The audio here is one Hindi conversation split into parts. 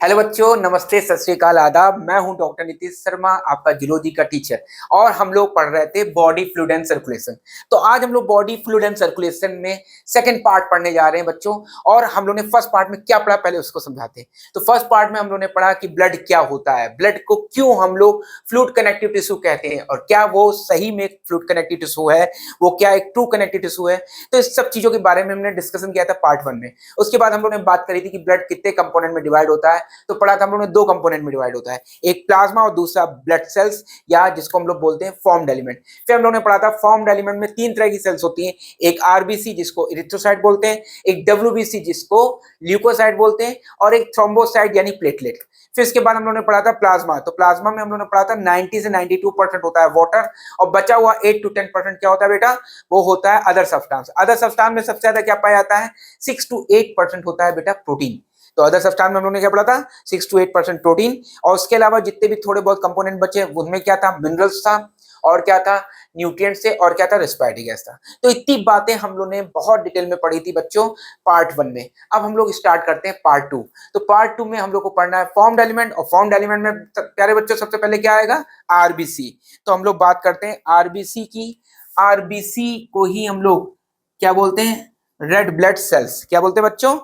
हेलो बच्चों, नमस्ते, सत श्री अकाल, आदाब। मैं हूं डॉक्टर नीतीश शर्मा, आपका जूलॉजी का टीचर। और हम लोग पढ़ रहे थे बॉडी फ्लूइड एंड सर्कुलेशन। तो आज हम लोग बॉडी फ्लूइड एंड सर्कुलेशन में सेकंड पार्ट पढ़ने जा रहे हैं बच्चों। और हम लोग ने फर्स्ट पार्ट में क्या पढ़ा, पहले उसको समझाते हैं। तो फर्स्ट पार्ट में हम लोग ने पढ़ा कि ब्लड क्या होता है, ब्लड को क्यों हम लोग फ्लूइड कनेक्टिव टिश्यू कहते हैं, और क्या वो सही में एक फ्लूइड कनेक्टिव टिश्यू है, वो क्या एक ट्रू कनेक्टिव टिश्यू है। तो इस सब चीजों के बारे में हमने डिस्कशन किया था पार्ट 1 में। उसके बाद हम लोग ने बात करी थी कि ब्लड कितने कंपोनेंट में डिवाइड होता है। तो पढ़ा था हम लोग ने दो कंपोनेंट में डिवाइड होता है, एक प्लाज्मा और दूसरा ब्लड सेल्स, या जिसको हम लोग बोलते हैं फॉर्म्ड एलिमेंट। फिर हम लोग ने पढ़ा था फॉर्म्ड एलिमेंट में तीन तरह की सेल्स होती हैं, एक आरबीसी जिसको इरिथ्रोसाइट बोलते हैं, एक डब्ल्यूबीसी जिसको ल्यूकोसाइट बोलते हैं, और एक थ्रोम्बोसाइट यानी प्लेटलेट। फिर इसके बाद हम लोग ने पढ़ा था प्लाज्मा। तो प्लाज्मा में हम लोग ने पढ़ा था 90 से 92% होता है वाटर, और बचा हुआ 8 to 10% क्या होता है बेटा, वो होता है अदर सब्सटेंस। अदर सब्सटेंस में सबसे ज्यादा क्या पाया जाता है, 6 to 8% होता है बेटा प्रोटीन। तो अदर सब्सटेंस में हम लोगों ने क्या पढ़ा था, 6 to 8% प्रोटीन। और उसके अलावा जितने भी थोड़े बहुत कंपोनेंट बचे उनमें क्या था, मिनरल्स था, और क्या था, न्यूट्रिएंट्स थे, और क्या था, रेस्पिरेटरी गैस था। तो इतनी बातें हम लोग ने बहुत डिटेल में पढ़ी थी बच्चों पार्ट 1 में। अब हम लोग स्टार्ट करते हैं पार्ट 2। तो पार्ट 2 में हम लोग को पढ़ना है फॉर्म्ड एलिमेंट, और फॉर्म्ड एलिमेंट में प्यारे बच्चों सबसे पहले क्या आएगा, आरबीसी। तो हम लोग बात करते हैं आरबीसी की। आरबीसी को ही हम लोग क्या बोलते हैं, रेड ब्लड सेल्स। क्या बोलते हैं बच्चों,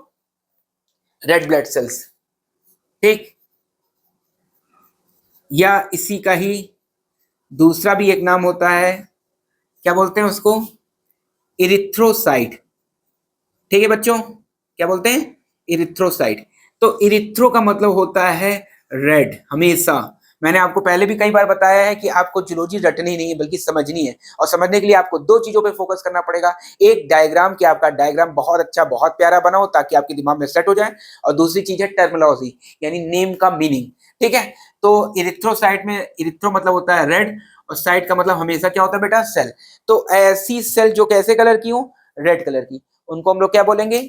रेड ब्लड सेल्स, ठीक। या इसी का ही दूसरा भी एक नाम होता है, क्या बोलते हैं उसको, इरिथ्रोसाइट। ठीक है बच्चों, क्या बोलते हैं, इरिथ्रोसाइट। तो इरिथ्रो का मतलब होता है रेड। हमेशा मैंने आपको पहले भी कई बार बताया है कि आपको जूलॉजी रटनी नहीं है बल्कि समझनी है, और समझने के लिए आपको दो चीजों पे फोकस करना पड़ेगा। एक डायग्राम, कि आपका डायग्राम बहुत अच्छा बहुत प्यारा बना हो ताकि आपके दिमाग में सेट हो जाए, और दूसरी चीज है टर्मिनोलॉजी, यानी नेम का मीनिंग। ठीक है। तो इरिथ्रोसाइट में इरिथ्रो मतलब होता है रेड, और साइट का मतलब हमेशा क्या होता है बेटा, सेल। तो ऐसी सेल जो कैसे कलर की हो, रेड कलर की, उनको हम लोग क्या बोलेंगे,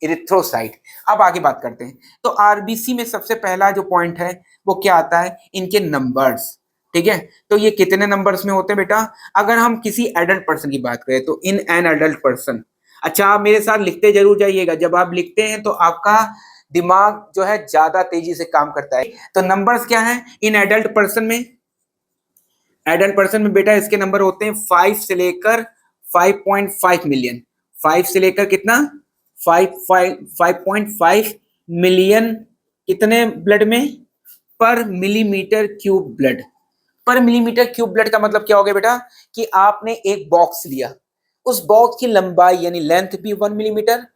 इरिथ्रोसाइट। अब आगे बात करते हैं। तो आरबीसी में सबसे पहला जो पॉइंट है वो क्या आता है, इनके नंबर्स। ठीक है। तो ये कितने नंबर्स में होते हैं बेटा, अगर हम किसी एडल्ट पर्सन की बात करें तो इन एन एडल्ट पर्सन। अच्छा, आप मेरे साथ लिखते जरूर जाइएगा, जब आप लिखते हैं तो आपका दिमाग जो है ज्यादा तेजी से काम करता है। तो नंबर्स क्या है इन एडल्ट पर्सन में, एडल्ट पर्सन में बेटा इसके नंबर होते हैं 5 से लेकर 5.5 मिलियन। 5 से लेकर कितना, 5.5 मिलियन। कितने ब्लड में, पर मिलीमीटर क्यूब ब्लड। पर मिलीमीटर क्यूब ब्लड का मतलब क्या हो गया बेटा, कि आपने एक बॉक्स लिया, उस बॉक्स की लंबाई यानी लेंथ भी 1 मिलीमीटर,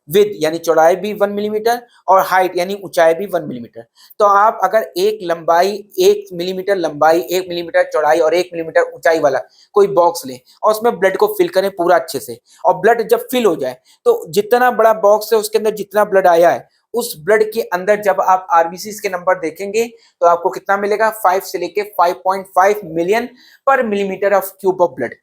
विद यानी चौड़ाई भी 1 मिलीमीटर, और हाइट यानी ऊंचाई भी 1 मिलीमीटर। तो आप अगर एक लंबाई, 1 मिलीमीटर लंबाई, 1 मिलीमीटर चौड़ाई और 1 मिलीमीटर ऊंचाई वाला कोई बॉक्स लें, और उसमें ब्लड को फिल करें पूरा अच्छे से, और ब्लड जब फिल हो जाए तो जितना बड़ा बॉक्स है उसके अंदर जितना ब्लड आया है, उस ब्लड के अंदर जब आप आरबीसी के नंबर देखेंगे तो आपको कितना मिलेगा, 5 से लेके 5.5 मिलियन पर millimetre of cube of blood.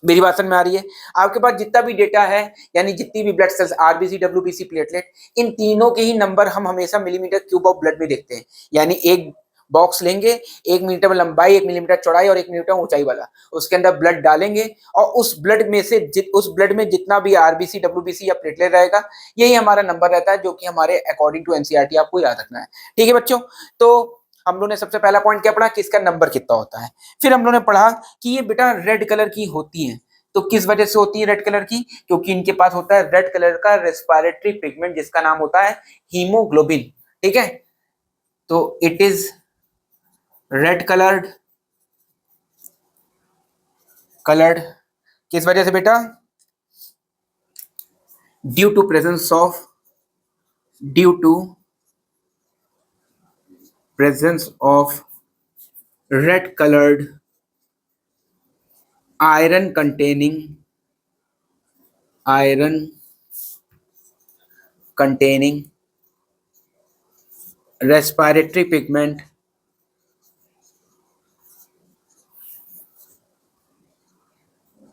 मेरी बात समझ में आ रही है। आपके पास जितना भी डेटा है, यानी जितनी भी blood cells, RBC, WBC, platelet, इन तीनों के ही नंबर हम हमेशा मिलीमीटर क्यूब ऑफ ब्लड में देखते हैं। यानी एक बॉक्स लेंगे, 1 मीटर लंबाई, 1 मिलीमीटर चौड़ाई और 1 मिलीमीटर ऊंचाई वाला, उसके अंदर ब्लड डालेंगे, और उस ब्लड में से उस ब्लड में जितना भी आरबीसी, डब्ल्यूबीसी या प्लेटलेट रहेगा, यही हमारा नंबर रहता है, जो कि हमारे अकॉर्डिंग टू एनसीईआरटी आपको याद रखना है। ठीक है बच्चों। तो हम लोगों ने सबसे पहला पॉइंट क्या पढ़ा, कि इसका नंबर कितना होता है। फिर हम लोगों ने पढ़ा कि ये बेटा रेड कलर की होती है। तो किस वजह से होती है रेड कलर की, क्योंकि इनके पास होता है रेड कलर का रेस्पिरेटरी पिगमेंट, जिसका नाम होता है हीमोग्लोबिन। ठीक है। तो इट इज रेड कलर्ड किस वजह से बेटा, due to presence of red coloured iron containing respiratory pigment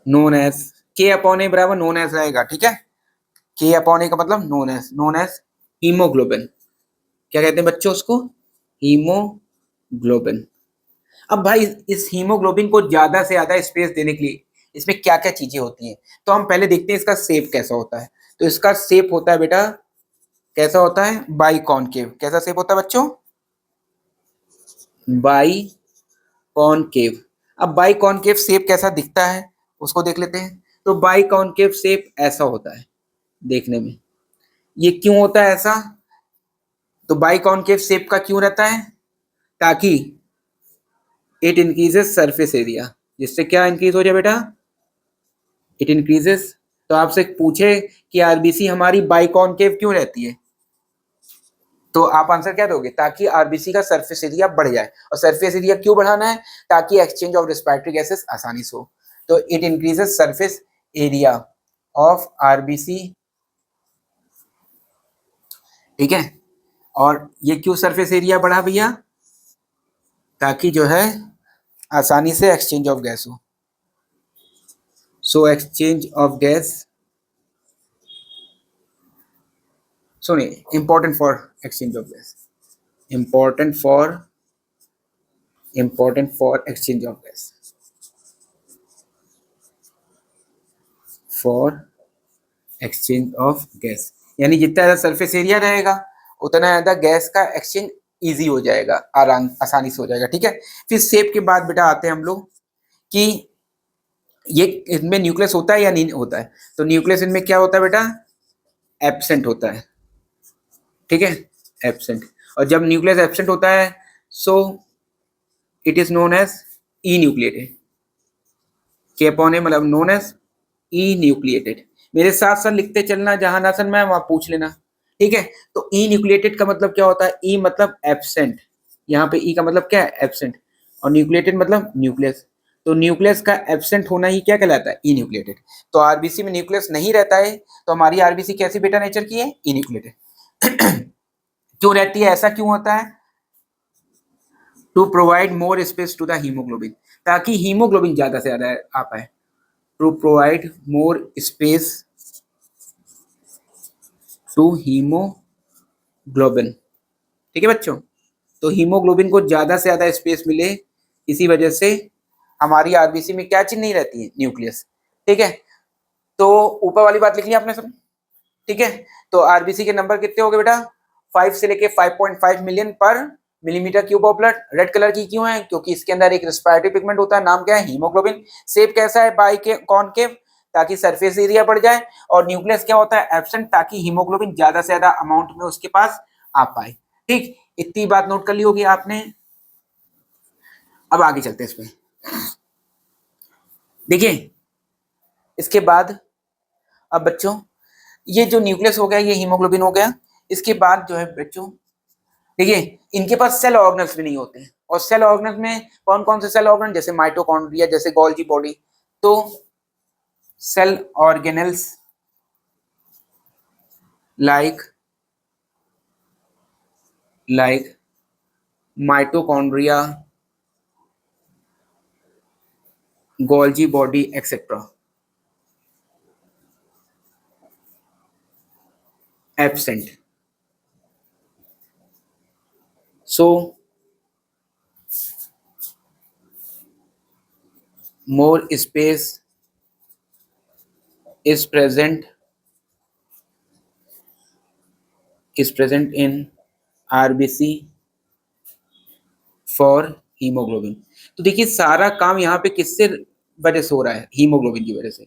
known as, के अपॉन ए बराबर नोन एज रहेगा। ठीक है। के अपॉन ए का मतलब नोन एज हीमोग्लोबिन। क्या कहते हैं बच्चों उसको, हीमोग्लोबिन। अब भाई इस हीमोग्लोबिन को ज्यादा से ज्यादा स्पेस देने के लिए इसमें क्या क्या चीजें होती हैं, तो हम पहले देखते हैं इसका शेप कैसा होता है। तो इसका शेप होता है बेटा कैसा होता है, बाई कॉनकेव। कैसा शेप होता है बच्चों, बाई कॉनकेव। अब बाई कॉनकेव शेप कैसा दिखता है उसको देख लेते हैं। तो बाई कॉनकेव शेप ऐसा होता है देखने में। ये क्यों होता है ऐसा, तो बाई कॉनकेव शेप का क्यों रहता है, ताकि इट इंक्रीजेस सरफेस एरिया। जिससे क्या इंक्रीज हो जाए बेटा, इट इंक्रीजेस। तो आपसे पूछे कि आरबीसी हमारी बाई कॉनकेव क्यों रहती है, तो आप आंसर क्या दोगे, ताकि आरबीसी का सरफेस एरिया बढ़ जाए। और सरफेस एरिया क्यों बढ़ाना है, ताकि एक्सचेंज ऑफ रेस्पिरेटरी गैसेस आसानी से हो। तो it increases surface area of RBC, ठीक है। और ये क्यों सरफेस एरिया बढ़ा भैया, ताकि जो है आसानी से एक्सचेंज ऑफ गैस हो। सो एक्सचेंज ऑफ गैस, सुनिए, important for exchange of gas, important for exchange of gas, for exchange of gas. यानी जितना ज़्यादा सरफेस एरिया रहेगा उतना ज़्यादा गैस का एक्सचेंज इजी हो जाएगा, आराम आसानी से हो जाएगा, ठीक है। फिर शेप के बाद बेटा आते हैं हम लोग कि ये इनमें न्यूक्लियस होता है या नहीं होता है। तो न्यूक्लियस इनमें क्या होता है बेटा, एब्सेंट होता है, ठीक है, एब्सेंट। और जब न्यूक्लियस एब्सेंट होता है so it is known as enucleated, के अपॉन ए मतलब नोन एज ई न्यूक्लिएटेड। मेरे साथ साथ लिखते चलना, जहां ना सन मैं वहां पूछ लेना, ठीक है। तो ई न्यूक्लिएटेड का मतलब क्या होता है, ई मतलब एब्सेंट, यहाँ पे ई का मतलब क्या है, एब्सेंट, और न्यूक्लिएटेड मतलब न्यूक्लियस। तो न्यूक्लियस का एब्सेंट होना ही क्या कहलाता है, ई न्यूक्लिएटेड। तो आरबीसी में न्यूक्लियस नहीं रहता है, तो हमारी आरबीसी कैसी बेटा नेचर की है, ई न्यूक्लिएटेड। क्यों रहती है, ऐसा क्यों होता है, to provide more space to the haemoglobin, ताकि हीमोग्लोबिन ज्यादा से ज्यादा आ पाए। To provide more space to haemoglobin, ठीक है बच्चों। तो हीमोग्लोबिन को ज्यादा से ज्यादा स्पेस मिले, इसी वजह से हमारी आरबीसी में क्या चीज नहीं रहती है, न्यूक्लियस, ठीक है। तो ऊपर वाली बात लिख ली आपने सब, ठीक है। तो आरबीसी के नंबर कितने हो गए बेटा, 5 से लेके 5.5 मिलियन पर millimetre cube of blood. Red colour की क्यों है, क्योंकि इसके अंदर एक रेस्पिरेटरी पिगमेंट होता है, नाम क्या है, हीमोग्लोबिन। शेप कैसा है, बाई के कॉनकेव, ताकि सरफेस एरिया बढ़ जाए। और न्यूक्लियस क्या होता है, एब्सेंट, ताकि हीमोग्लोबिन ज्यादा से ज्यादा अमाउंट में उसके पास आ पाए, ठीक। इतनी बात नोट कर ली होगी आपने। अब आगे चलते हैं इसमें, देखिए इसके बाद। अब बच्चों ये जो न्यूक्लियस हो गया, ये हीमोग्लोबिन हो गया। इसके बाद जो है बच्चों, देखिए इनके पास सेल ऑर्गेनल्स भी नहीं होते हैं। और सेल ऑर्गेनल्स में कौन कौन से सेल ऑर्गेनल, जैसे माइटोकॉन्ड्रिया, जैसे गोल्जी बॉडी। तो cell organelles like mitochondria, Golgi body etcetera absent. So more space is present in RBC for haemoglobin. तो देखिए सारा काम यहाँ पे किससे वजह से हो रहा है, हीमोग्लोबिन की वजह से।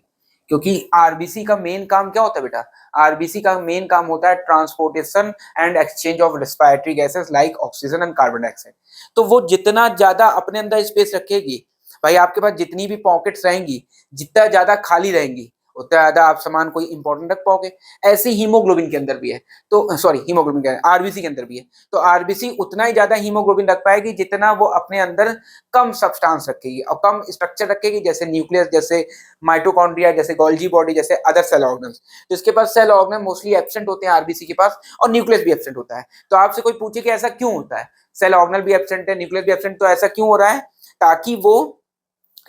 क्योंकि आरबीसी का मेन काम क्या होता है बेटा, आरबीसी का मेन काम होता है transportation and exchange of respiratory gases like oxygen and carbon dioxide. तो वो जितना ज्यादा अपने अंदर स्पेस रखेगी, भाई आपके पास जितनी भी पॉकेट्स रहेंगी, जितना ज्यादा खाली रहेंगी, उतना ज्यादा आप सामान कोई इंपॉर्टेंट रख पाओगे। ऐसे हीमोग्लोबिन के अंदर भी है, तो सॉरी हीमोग्लोबिन के आरबीसी के अंदर भी है। तो आरबीसी उतना ही ज्यादा हीमोग्लोबिन रख पाएगी जितना वो अपने अंदर कम सब्सटेंस रखेगी और कम स्ट्रक्चर रखेगी, जैसे न्यूक्लियस, जैसे माइटोकॉन्ड्रिया, जैसे गोल्जी बॉडी, जैसे अदर सेल ऑर्गन्स। तो इसके पास सेल ऑर्गन मोस्टली एब्सेंट होते हैं आरबीसी के पास, और न्यूक्लियस भी एब्सेंट होता है। तो आपसे कोई पूछे कि ऐसा क्यों होता है, सेल ऑर्गनल भी एब्सेंट है, न्यूक्लियस भी एब्सेंट, तो ऐसा क्यों हो रहा है, ताकि वो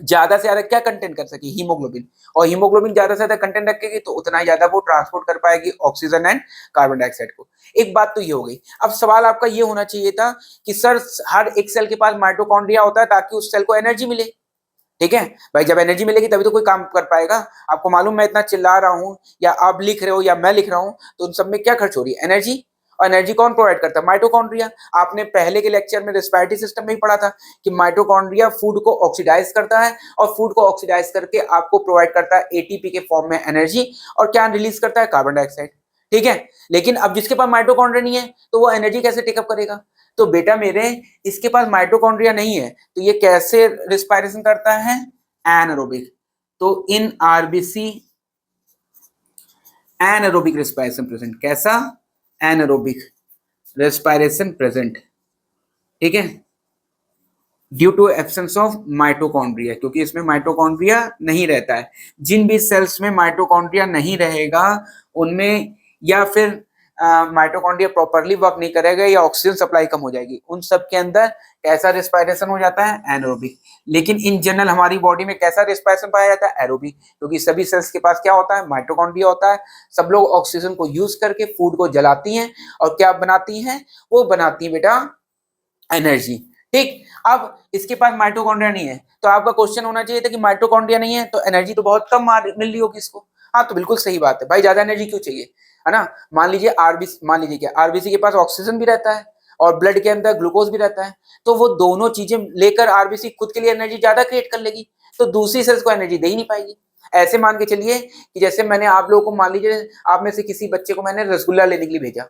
ज्यादा से ज्यादा क्या कंटेंट कर सके, हीमोग्लोबिन। और हीमोग्लोबिन ज्यादा से ज्यादा कंटेंट रखेगी तो उतना ही ज्यादा वो ट्रांसपोर्ट कर पाएगी ऑक्सीजन एंड कार्बन डाइऑक्साइड को। एक बात तो ये हो गई। अब सवाल आपका ये होना चाहिए था कि सर हर एक सेल के पास माइटोकॉन्ड्रिया होता है ताकि उस सेल को एनर्जी मिले, ठीक है भाई। जब एनर्जी मिलेगी तभी तो कोई काम कर पाएगा। आपको मालूम मैं इतना चिल्ला रहा हूं या आप लिख रहे हो या मैं लिख रहा हूं, तो उन सब में क्या खर्च हो रही है, एनर्जी। और एनर्जी कौन प्रोवाइड करता है? माइटोकॉन्ड्रिया। आपने पहले के लेक्चर में रेस्पिरेटरी सिस्टम में ही पढ़ा था कि माइटोकॉन्ड्रिया फूड को ऑक्सीडाइज करता है और फूड को ऑक्सीडाइज करके आपको प्रोवाइड करता है एटीपी के फॉर्म में एनर्जी, और क्या रिलीज करता है? Carbon dioxide. ठीक है, लेकिन अब जिसके पास माइटोकॉन्ड्रिया नहीं है तो वो एनर्जी कैसे टेकअप करेगा? तो बेटा मेरे, इसके पास माइटोकॉन्ड्रिया नहीं है तो ये कैसे रिस्पायरेशन करता है? एनारोबिक। तो इन आरबीसी एनारोबिक रेस्पिरेशन प्रेजेंट। कैसा? Anaerobic respiration present. ठीक है, due to absence of mitochondria, क्योंकि इसमें माइटोकॉन्ड्रिया नहीं रहता है। जिन भी सेल्स में माइटोकॉन्ड्रिया नहीं रहेगा उनमें, या फिर माइटोकॉन्ड्रिया प्रॉपरली वर्क नहीं करेगा या ऑक्सीजन सप्लाई कम हो जाएगी, उन सब के अंदर कैसा रेस्पिरेशन हो जाता है? एनारोबिक। लेकिन इन जनरल हमारी बॉडी में कैसा रेस्पिरेशन पाया जाता है? एरोबिक, क्योंकि सभी सेल्स के पास क्या होता है? माइटोकॉन्ड्रिया होता है। सब लोग ऑक्सीजन को यूज करके फूड को जलाती हैं और क्या बनाती हैं? वो बनाती है बेटा एनर्जी। ठीक, अब इसके पास माइटोकॉन्ड्रिया नहीं है तो आपका क्वेश्चन होना चाहिए था कि माइटोकॉन्ड्रिया नहीं है तो एनर्जी तो बहुत कम मिल रही होगी इसको। हाँ, तो बिल्कुल सही बात है भाई, ज्यादा एनर्जी क्यों चाहिए, है ना? मान लीजिए आरबीसी, मान लीजिए क्या आरबीसी के पास ऑक्सीजन भी रहता है और ब्लड के अंदर ग्लूकोज भी रहता है, तो वो दोनों चीजें लेकर आरबीसी खुद के लिए एनर्जी ज्यादा क्रिएट कर लेगी, तो दूसरी सेल्स को एनर्जी दे ही नहीं पाएगी। ऐसे मान के चलिए कि जैसे मैंने आप लोगों को, मान लीजिए आप में से किसी बच्चे को मैंने रसगुल्ला लेने के लिए भेजा,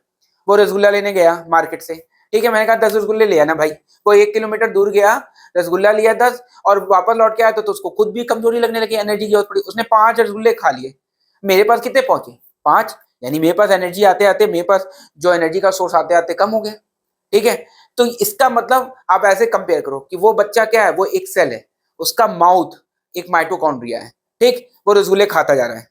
वो रसगुल्ला लेने गया मार्केट से। ठीक है, मैंने कहा 10 रसगुल्ले ले आना भाई। वो 1 किलोमीटर दूर गया, रसगुल्ला लिया 10 और वापस लौट के आया तो उसको खुद भी कमजोरी लगने लगी, एनर्जी की जरूरत पड़ी, उसने 5 रसगुल्ले खा लिए। मेरे पास कितने पहुंचे? 5। यानी मेरे पास एनर्जी आते आते, मेरे पास जो एनर्जी का सोर्स आते आते कम हो गया। ठीक है, तो इसका मतलब आप ऐसे कंपेयर करो कि वो बच्चा क्या है? वो एक सेल है, उसका माउथ एक माइटोकॉन्ड्रिया है। ठीक, वो रसगुल्ले खाता जा रहा है।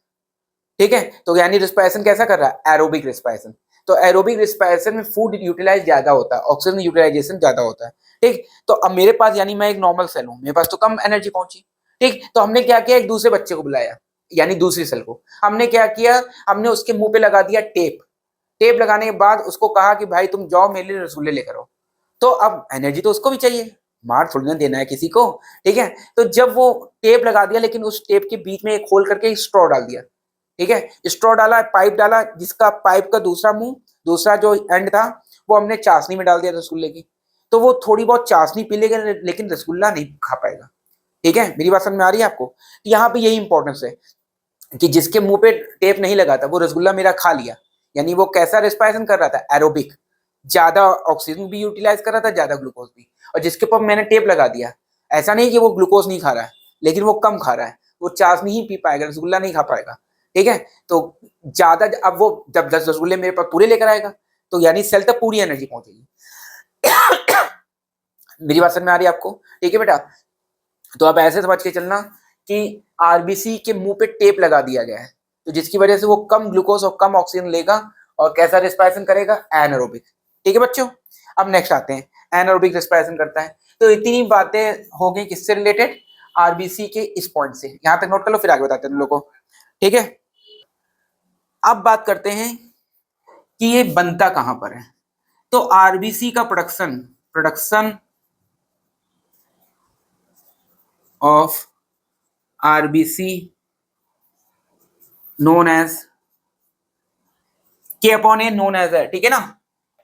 ठीक है, तो यानी रिस्पायरेशन कैसा कर रहा है? Aerobic respiration. तो एरोबिक रिस्पायरेशन में फूड यूटिलाइज ज्यादा होता है, ऑक्सीजन यूटिलाइजेशन ज्यादा होता है। ठीक, तो अब मेरे पास, यानी मैं एक नॉर्मल सेल हूं, मेरे पास तो कम एनर्जी पहुंची। ठीक, तो हमने क्या किया? एक दूसरे बच्चे को बुलाया, यानी दूसरी सेल को हमने क्या किया? हमने उसके मुंह पे लगा दिया टेप। टेप लगाने के बाद उसको कहा कि भाई तुम जाओ मेरे लिए रसगुल्ले लेकर आओ। तो अब एनर्जी तो उसको भी चाहिए, मार थोड़ी ना देना है किसी को। ठीक है, तो जब वो टेप लगा दिया, लेकिन उस टेप के बीच में एक होल करके स्ट्रॉ डाल दिया। ठीक है, स्ट्रॉ डाला, पाइप डाला, जिसका पाइप का दूसरा मुंह, दूसरा जो एंड था वो हमने चाशनी में डाल दिया रसगुल्ले की। तो वो थोड़ी बहुत चाशनी पी लेगा लेकिन रसगुल्ला नहीं खा पाएगा। ठीक है, मेरी बात समझ में आ रही है आपको? यहाँ पे यही इंपॉर्टेंस है कि जिसके मुंह पे टेप नहीं लगा था वो रसगुल्ला मेरा खा लिया, यानी वो कैसा रेस्पिरेशन कर रहा था? एरोबिक। ज्यादा ऑक्सीजन भी यूटिलाइज कर रहा था, ज्यादा ग्लूकोज भी। और जिसके ऊपर मैंने टेप लगा दिया, ऐसा नहीं कि वो ग्लूकोज नहीं खा रहा है, लेकिन वो कम खा रहा है, वो चाशनी ही पी पाएगा, रसगुल्ला नहीं खा पाएगा। ठीक है, तो ज्यादा, अब वो जब 10 रसगुल्ले मेरे पास पूरे लेकर आएगा तो यानी सेल तक पूरी एनर्जी पहुंचेगी। मेरी बात समझ में आ रही है आपको? ठीक है बेटा, तो आप ऐसे समझ के चलना कि आरबीसी के मुंह पे टेप लगा दिया गया है, तो जिसकी वजह से वो कम ग्लूकोज और कम ऑक्सीजन लेगा और कैसा रेस्पिरेशन करेगा? एनारोबिक। ठीक है बच्चों, अब नेक्स्ट आते हैं, एनारोबिक रेस्पिरेशन करता है। तो इतनी बातें हो गई किससे रिलेटेड? आरबीसी के इस पॉइंट से। यहां तक नोट कर लो, फिर आगे बताते हैं तुम लोग को। ठीक है, अब बात करते हैं कि ये बनता कहां पर है। तो आरबीसी का production production of RBC known as के अपॉन ए नोन एज है, ठीक है ना,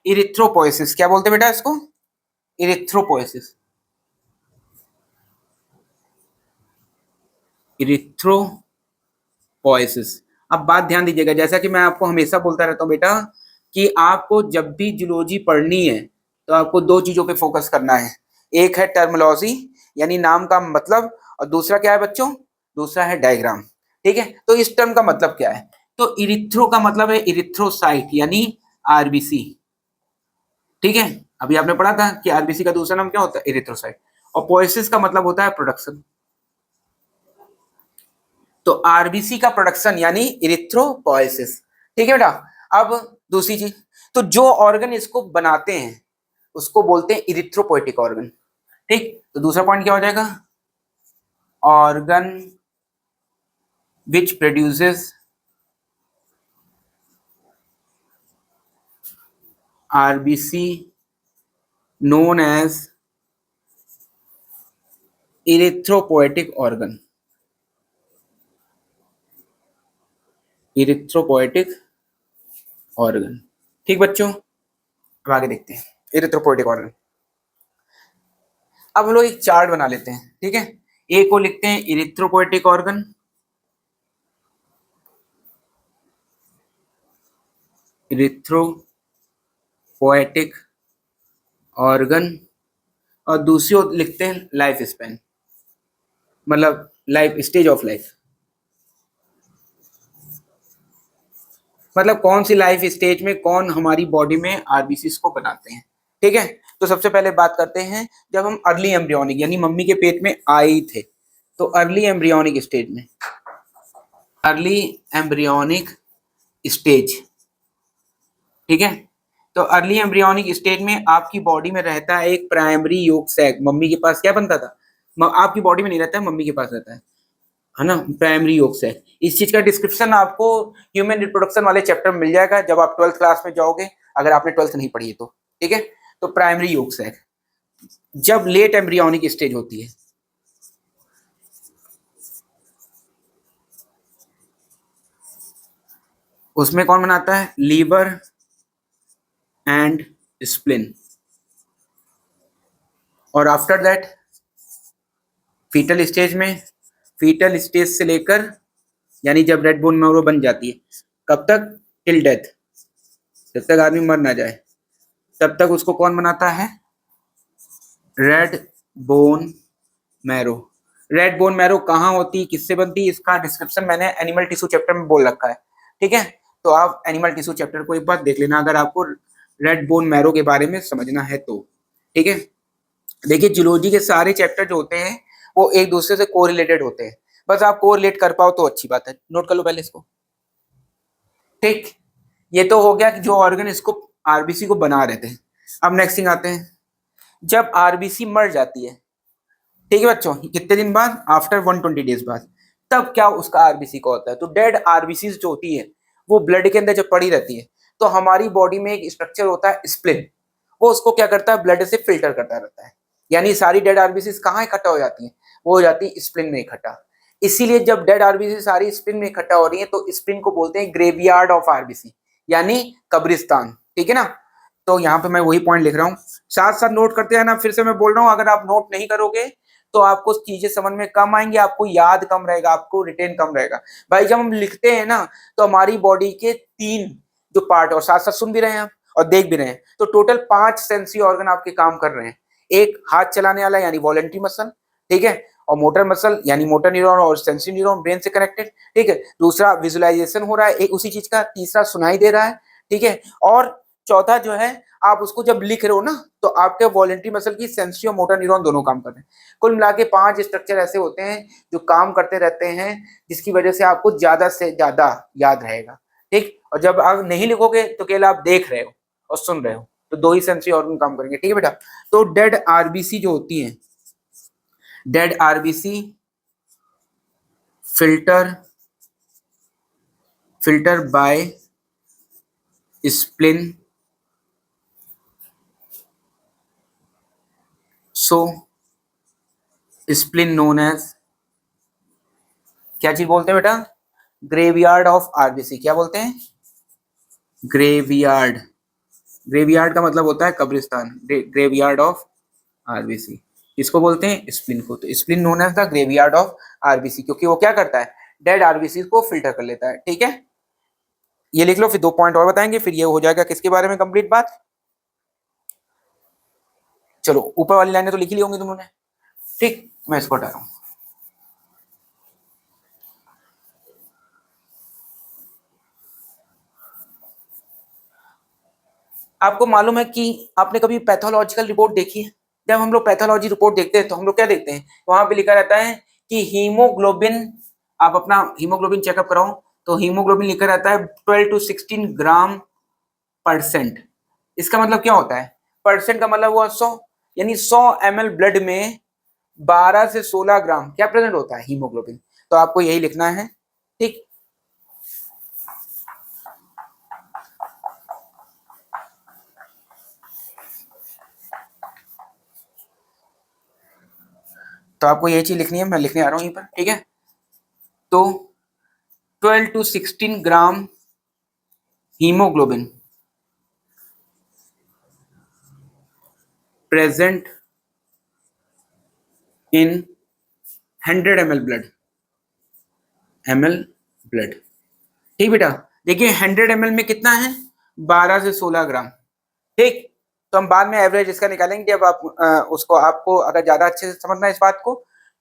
इरिथ्रोपोइसिस। क्या बोलते हैं बेटा इसको? इरिथ्रोपोइसिस। इरिथ्रोपोइसिस। अब बात ध्यान दीजिएगा, जैसा कि मैं आपको हमेशा बोलता रहता हूं बेटा कि आपको जब भी जूलॉजी पढ़नी है तो आपको दो चीजों पे फोकस करना है। एक है टर्मिनोलॉजी, यानी नाम का मतलब, और दूसरा क्या है बच्चों? दूसरा है डायग्राम। ठीक है, तो इस टर्म का मतलब क्या है? तो इरिथ्रो का मतलब है इरिथ्रोसाइट, यानी आरबीसी। ठीक है, अभी आपने पढ़ा था कि आरबीसी का दूसरा नाम क्या होता है? इरिथ्रोसाइट। और पोएसिस का मतलब होता है प्रोडक्शन। तो आरबीसी का प्रोडक्शन यानी इरिथ्रोपोएसिस। ठीक है बेटा, अब दूसरी चीज, तो जो ऑर्गन इसको बनाते हैं उसको बोलते हैं इरिथ्रोपोएटिक ऑर्गन। ठीक, तो दूसरा पॉइंट क्या हो जाएगा? Organ which produces RBC known as erythropoietic organ. Erythropoietic organ. ठीक बच्चों, अब आगे देखते हैं इरिथ्रोपोइटिक ऑर्गन। अब हम लोग एक चार्ट बना लेते हैं, ठीक है। ए को लिखते हैं इरिथ्रोपोइटिक ऑर्गन, इरिथ्रोपोइटिक ऑर्गन, और दूसरी ओर लिखते हैं लाइफ स्पैन, मतलब लाइफ स्टेज ऑफ लाइफ, मतलब कौन सी लाइफ स्टेज में कौन हमारी बॉडी में आरबीसी को बनाते हैं, ठीक है। तो सबसे पहले बात करते हैं जब हम अर्ली एम्ब्रियोनिक यानी मम्मी के पेट में आए थे, तो अर्ली एम्ब्रियोनिक स्टेज में, अर्ली एम्ब्रियोनिक स्टेज, ठीक है। तो अर्ली एम्ब्रियोनिक स्टेज में आपकी बॉडी में रहता है एक प्राइमरी योक सैक। मम्मी के पास क्या बनता था, आपकी बॉडी में नहीं रहता है, मम्मी के पास रहता है ना, प्राइमरी योक सैक। इस चीज का डिस्क्रिप्शन आपको ह्यूमन रिप्रोडक्शन वाले चैप्टर में मिल जाएगा जब आप 12th क्लास में जाओगे, अगर आपने 12th नहीं पढ़ी है तो, ठीक है। तो प्राइमरी योक सैक जब लेट एम्ब्रियोनिक स्टेज होती है, उसमें कौन बनाता है, लीवर एंड स्प्लिन। और आफ्टर दैट फीटल स्टेज में, फीटल स्टेज से लेकर यानी जब रेड बोन मैरो बन जाती है, कब तक, टिल डेथ, जब तक आदमी मर ना जाए तब तक उसको कौन बनाता है, red bone marrow. Red bone marrow कहाँ होती, किससे बनती, इसका डिस्क्रिप्शन मैंने एनिमल टिश्यू चैप्टर में बोल रखा है, ठीक है। तो आप एनिमल टिश्यू चैप्टर को एक बार देख लेना अगर आपको रेड बोन मैरो के बारे में समझना है तो, ठीक है। देखिए जूलॉजी के सारे चैप्टर जो होते हैं वो एक दूसरे से कोरिलेटेड होते हैं, बस आप कोरिलेट कर पाओ तो अच्छी बात है, नोट कर लो पहले इसको, ठीक। ये तो हो गया कि जो ऑर्गन इसको आरबीसी को बना रहे थे। अब नेक्स्ट थिंग आते हैं, जब आरबीसी मर जाती है, ठीक है बच्चों, कितने दिन बाद, आफ्टर 120 डेज बाद, तब क्या उसका आरबीसी का होता है, तो डेड आरबीसी जो होती है वो ब्लड के अंदर जब पड़ी रहती है, तो हमारी बॉडी में एक स्ट्रक्चर होता है स्प्लिन, वो उसको क्या करता है, ब्लड से फिल्टर करता रहता है। यानी सारी डेड आरबीसी कहाँ इकट्ठा हो जाती है, वो हो जाती है स्प्लिन में इकट्ठा। इसीलिए जब डेड आरबीसी सारी स्प्लिन में इकट्ठा हो रही है तो स्प्लिन को बोलते हैं ग्रेवयार्ड ऑफ आरबीसी, यानी कब्रिस्तान, ठीक है ना। तो यहाँ पे मैं वही पॉइंट लिख रहा हूँ, साथ साथ नोट करते हैं ना, फिर से मैं बोल रहा हूँ, अगर आप नोट नहीं करोगे तो आपको चीजें समझ में कम आएंगी, आपको याद कम रहेगा, आपको रिटेन कम रहेगा। भाई जब हम लिखते हैं ना तो हमारी बॉडी के 3 जो पार्ट, और साथ साथ सुन भी रहे हैं आप और देख भी रहे हैं, तो टोटल 5 सेंसरी ऑर्गन आपके काम कर रहे हैं। एक हाथ चलाने वाला यानी वॉलेंट्री मसल, ठीक है, और मोटर मसल यानी मोटर न्यूरॉन और सेंसरी न्यूरॉन ब्रेन से कनेक्टेड, ठीक है। दूसरा विजुअलाइजेशन हो रहा है एक उसी चीज का, तीसरा सुनाई दे रहा है, ठीक है। और चौथा जो है, आप उसको जब लिख रहे हो ना तो आपके वॉलेंट्री मसल की सेंसरी और मोटर न्यूरॉन दोनों काम कर रहे हैं। कुल मिला के 5 स्ट्रक्चर ऐसे होते हैं जो काम करते रहते हैं, जिसकी वजह से आपको ज्यादा से ज्यादा याद रहेगा, ठीक। और जब आप नहीं लिखोगे तो केवल आप देख रहे हो और सुन रहे हो, तो 2 ही सेंसरी ऑर्गन काम करेंगे, ठीक है बेटा। तो डेड आरबीसी जो होती है, dead RBC filter filter by spleen, so spleen known as, क्या चीज बोलते हैं बेटा, ग्रेवयार्ड ऑफ आरबीसी। क्या बोलते हैं, ग्रेवयार्ड। ग्रेवयार्ड का मतलब होता है कब्रिस्तान, ग्रेवयार्ड ऑफ आरबीसी। इसको बोलते हैं स्प्लिन को, तो spleen known as the graveyard of RBC, क्योंकि वो क्या करता है, डेड आरबीसी को फिल्टर कर लेता है, ठीक है। ये लिख लो, फिर 2 पॉइंट और बताएंगे, फिर ये हो जाएगा किसके बारे में कंप्लीट बात। चलो ऊपर वाली लाइनें तो लिखी ली होंगी तुमने, ठीक, मैं इसको हटा रहा हूं। आपको मालूम है कि आपने कभी पैथोलॉजिकल रिपोर्ट देखी है, जब हम लोग पैथोलॉजी रिपोर्ट देखते हैं तो हम लोग क्या देखते हैं, वहां पे लिखा रहता है कि हीमोग्लोबिन, आप अपना हीमोग्लोबिन चेकअप कराओ तो हीमोग्लोबिन लिखा रहता है 12 to 16 ग्राम परसेंट। इसका मतलब क्या होता है, परसेंट का मतलब हुआ 100, यानी 100 ml ब्लड में 12 से 16 ग्राम क्या प्रेजेंट होता है, हीमोग्लोबिन। तो आपको यही लिखना है, ठीक। तो आपको यही चीज लिखनी है, मैं लिखने आ रहा हूं यहीं पर, ठीक है। तो 12 to 16 gram haemoglobin present in 100 ml blood. ठीक बेटा, देखिए 100 ml में कितना है, 12 से 16 ग्राम। ठीक, तो हम बाद में एवरेज इसका निकालेंगे। जब आप उसको, आपको अगर ज्यादा अच्छे से समझना है इस बात को,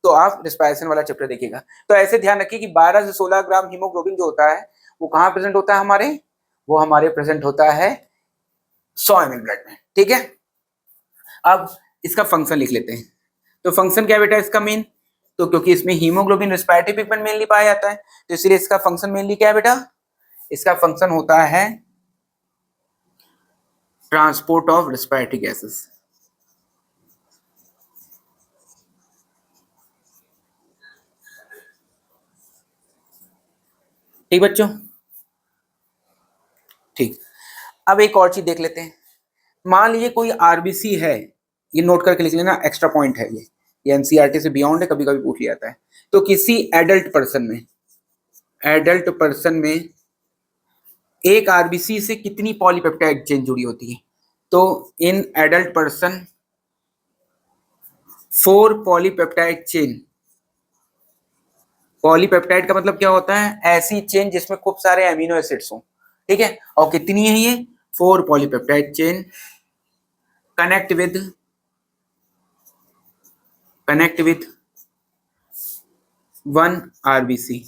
तो आप रिस्पायरेशन वाला चैप्टर देखिएगा। तो ऐसे ध्यान रखिए कि 12 से 16 ग्राम हीमोग्लोबिन जो होता है वो कहाँ प्रेजेंट होता है हमारे, वो हमारे प्रेजेंट होता है 100 ml ब्लड में। ठीक है, अब इसका फंक्शन लिख लेते हैं। तो फंक्शन क्या बेटा इसका मेन, तो क्योंकि इसमें हीमोग्लोबिन रिस्पायरेटरी पिगमेंट मेनली पाया जाता है, तो इसलिए इसका फंक्शन मेनली क्या है बेटा, इसका फंक्शन होता है ट्रांसपोर्ट ऑफ रेस्पिरेटरी गैसेस। ठीक बच्चों, ठीक। अब एक और चीज देख लेते हैं। मान लीजिए कोई आरबीसी है, ये नोट करके लिख लेना, एक्स्ट्रा पॉइंट है ये एनसीईआरटी से बियॉन्ड है, कभी कभी पूछ लिया जाता है। तो किसी एडल्ट पर्सन में एक आरबीसी से कितनी पॉलीपेप्टाइड चेन जुड़ी होती है, तो in adult person 4 polypeptide chain. Polypeptide का मतलब क्या होता है, ऐसी चेन जिसमें खूब सारे अमीनो एसिड्स हों। ठीक है, और कितनी है ये, 4 polypeptide chain connect with 1 RBC.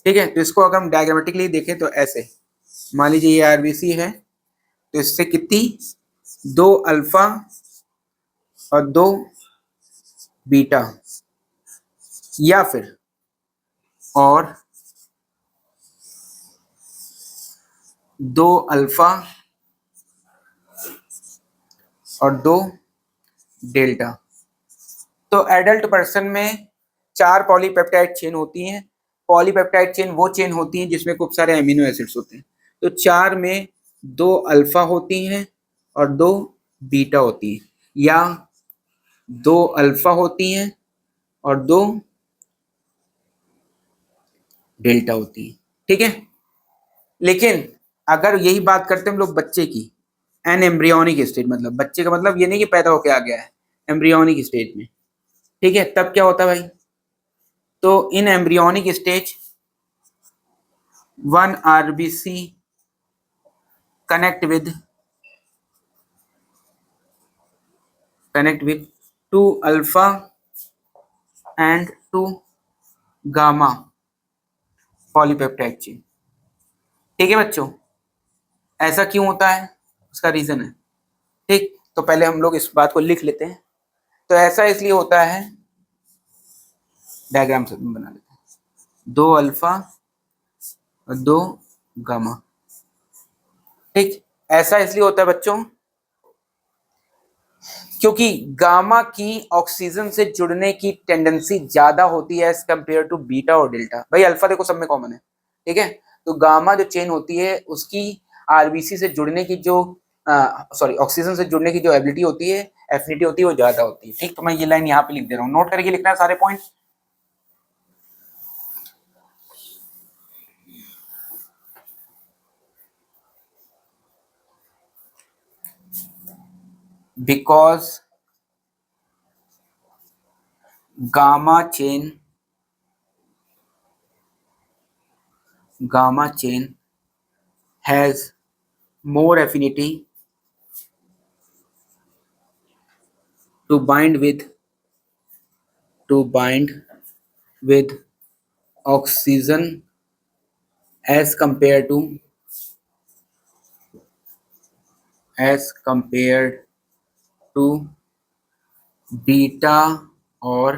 ठीक है, तो इसको अगर हम डायग्रामेटिकली देखें तो ऐसे, मान लीजिए ये आरबीसी है, तो इससे कितनी, 2 अल्फा और 2 बीटा, या फिर और 2 अल्फा और 2 डेल्टा। तो एडल्ट पर्सन में 4 पॉलीपेप्टाइड चेन होती हैं। पॉलीपेप्टाइड चेन वो चेन होती हैं जिसमें खूब सारे अमीनो एसिड्स होते हैं। तो 4 में 2 अल्फा होती हैं और 2 बीटा होती हैं, या 2 अल्फा होती हैं और 2 डेल्टा होती है। ठीक है, लेकिन अगर यही बात करते हैं हम लोग बच्चे की, एन एम्ब्रियोनिक स्टेज, मतलब बच्चे का मतलब ये नहीं कि पैदा होके आ गया है, एम्ब्रियोनिक स्टेज में। ठीक है, तब क्या होता है भाई, तो in embryonic stage 1 RBC connect with 2 alpha and 2 gamma polypeptide chain. ठीक है बच्चों, ऐसा क्यों होता है, उसका रीजन है। ठीक, तो पहले हम लोग इस बात को लिख लेते हैं। तो ऐसा इसलिए होता है, डायग्राम से बना लेते हैं, 2 अल्फा और 2 गामा। ठीक, ऐसा इसलिए होता है बच्चों क्योंकि गामा की ऑक्सीजन से जुड़ने की टेंडेंसी ज्यादा होती है एज कंपेयर टू बीटा और डेल्टा। भाई अल्फा देखो सब में कॉमन है। ठीक है, तो गामा जो चेन होती है उसकी आरबीसी से जुड़ने की जो ऑक्सीजन से जुड़ने की जो एबिलिटी होती है, एफिनिटी होती है, वो ज्यादा होती है। ठीक, तो मैं ये लाइन यहाँ पे लिख दे रहा हूँ, नोट करके लिखना है सारे point. Because gamma chain has more affinity to bind with oxygen as compared to beta और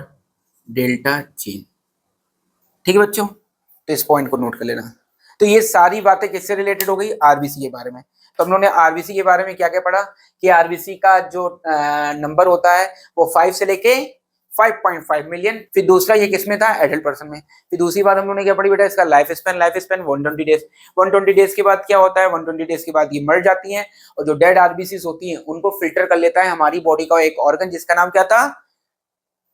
डेल्टा चेन। ठीक है बच्चों, तो इस पॉइंट को नोट कर लेना। तो ये सारी बातें किससे रिलेटेड हो गई, आरबीसी के बारे में। तो हम लोगों ने आरबीसी के बारे में क्या क्या पढ़ा कि आरबीसी का जो नंबर होता है वो 5 से लेके 5.5 मिलियन। फिर दूसरा ये किसमें था, एडल्ट पर्सन में। फिर दूसरी बात हम लोगों ने क्या पढ़ी बेटा, इसका लाइफ स्पैन 120 डेज। 120 डेज के बाद क्या होता है, 120 डेज के बाद ये मर जाती हैं, और जो डेड आरबीसी होती हैं उनको फिल्टर कर लेता है हमारी बॉडी का एक ऑर्गन जिसका नाम क्या था,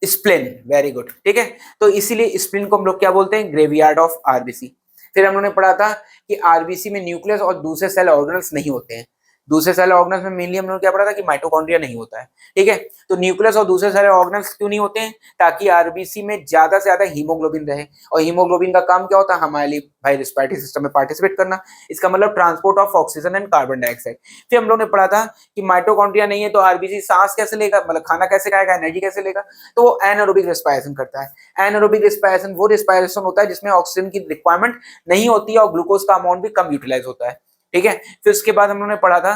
स्प्लेन। Very good. ठीक है, तो इसीलिए स्प्लेन को हम लोग क्या बोलते हैं, ग्रेवयार्ड ऑफ आरबीसी। फिर हम लोगों ने पढ़ा था कि आरबीसी में न्यूक्लियस और दूसरे सेल ऑर्गेनल्स नहीं होते हैं। दूसरे सेल ऑर्गेनल्स में मेनली हम लोगों ने क्या पढ़ा था कि माइटोकॉन्ड्रिया नहीं होता है, ठीक है। तो न्यूक्लियस और दूसरे सारे ऑर्गेनल्स क्यों नहीं होते हैं? ताकि आरबीसी में ज्यादा से ज्यादा हीमोग्लोबिन रहे, और हीमोग्लोबिन का काम क्या होता है? हमारे भाई रिस्पिरेटरी सिस्टम में पार्टिसिपेट करना, इसका मतलब transport of oxygen and carbon dioxide. फिर हम लोग ने पढ़ा था कि माइटोकॉन्ड्रिया नहीं है तो आरबीसी सांस कैसे लेगा, मतलब खाना कैसे खाएगा, एनर्जी कैसे लेगा? तो वो एनारोबिक रेस्पिरेशन करता है। एनारोबिक रेस्पिरेशन वो रेस्पिरेशन होता है जिसमें ऑक्सीजन की रिक्वायरमेंट नहीं होती है और ग्लूकोज का अमाउंट भी कम यूटिलाइज होता है, ठीक है। फिर उसके बाद हम लोगों ने पढ़ा था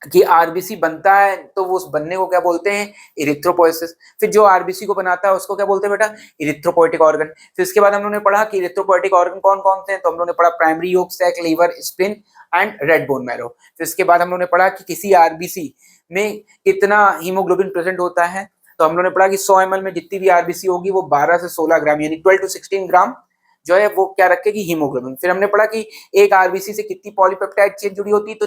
कि आरबीसी बनता है तो वो उस बनने को क्या बोलते हैं? इरिथ्रोपोइसिस। फिर जो आरबीसी को बनाता है उसको क्या बोलते हैं बेटा? इरिथ्रोपोइटिक ऑर्गन। फिर इसके बाद हम लोगों ने पढ़ा कि इरिथ्रोपोइटिक ऑर्गन कौन कौन से हैं, तो हम लोगों ने पढ़ा primary yolk sac, liver, spleen and red bone marrow. फिर इसके बाद हम लोगों ने पढ़ा कि किसी आरबीसी में कितना हीमोग्लोबिन प्रेजेंट होता है, तो हम लोगों ने पढ़ा कि 100 ml में जितनी भी आरबीसी होगी वो 12 से 16 ग्राम यानी 12 to 16 ग्राम जो है वो क्या रखेगी? हीमोग्लोबिन। फिर हमने पढ़ा कि एक आरबीसी से कितनी पॉलीपेप्टाइड चेन जुड़ी होती है, तो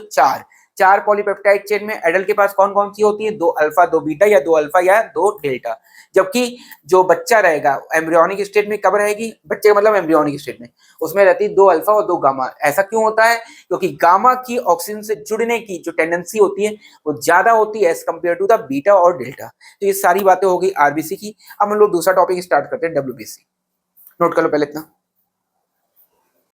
चार पॉलीपेप्टाइड चेन में एडल्ट के पास कौन कौन सी होती है? 2 अल्फा 2 बीटा या 2 अल्फा या 2 डेल्टा। जबकि जो बच्चा रहेगा एम्ब्रियोनिक स्टेट में कब रहेगी? बच्चे का मतलब एम्ब्रियोनिक स्टेट में, उसमें रहती है 2 अल्फा और 2 गामा। ऐसा क्यों होता है? क्योंकि गामा की ऑक्सीजन से जुड़ने की जो टेंडेंसी होती है वो ज्यादा होती है as compare to the beta और डेल्टा। तो ये सारी बातें हो गई आरबीसी की। अब हम लोग दूसरा टॉपिक स्टार्ट करते हैं, डब्ल्यूबीसी। नोट कर लो पहले इतना।